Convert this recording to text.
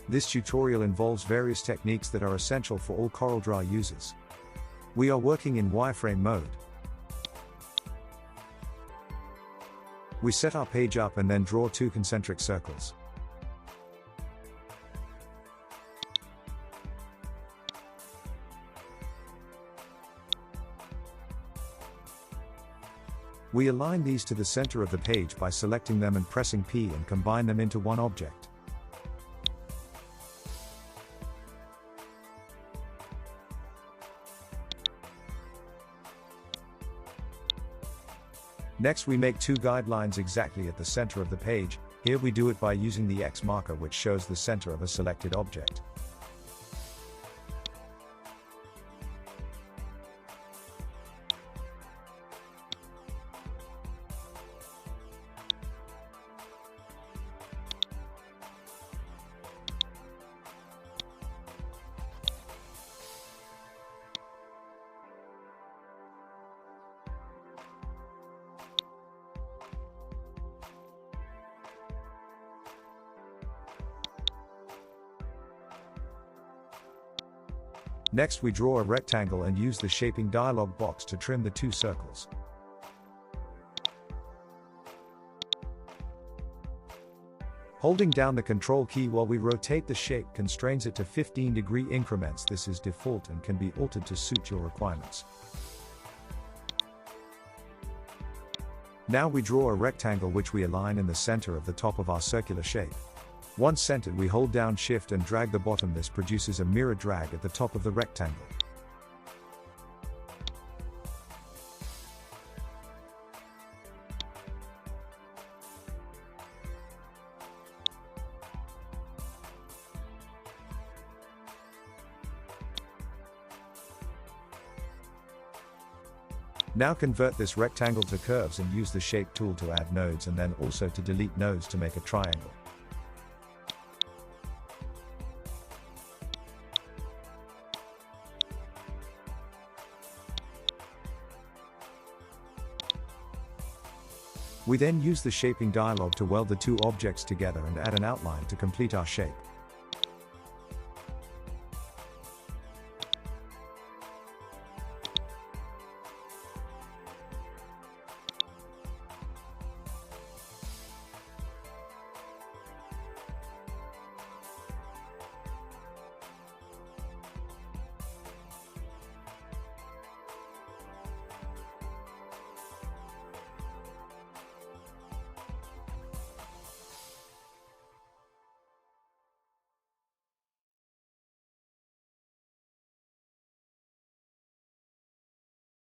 This tutorial involves various techniques that are essential for all CorelDraw users. We are working in wireframe mode. We set our page up and then draw 2 concentric circles. We align these to the center of the page by selecting them and pressing P and combine them into one object. Next we make 2 guidelines exactly at the center of the page. Here we do it by using the X marker, which shows the center of a selected object. Next we draw a rectangle and use the shaping dialog box to trim the 2 circles. Holding down the Control key while we rotate the shape constrains it to 15-degree increments. This is default and can be altered to suit your requirements. Now we draw a rectangle which we align in the center of the top of our circular shape. Once centered, we hold down Shift and drag the bottom. This produces a mirror drag at the top of the rectangle. Now convert this rectangle to curves and use the Shape tool to add nodes and then also to delete nodes to make a triangle. We then use the shaping dialog to weld the 2 objects together and add an outline to complete our shape.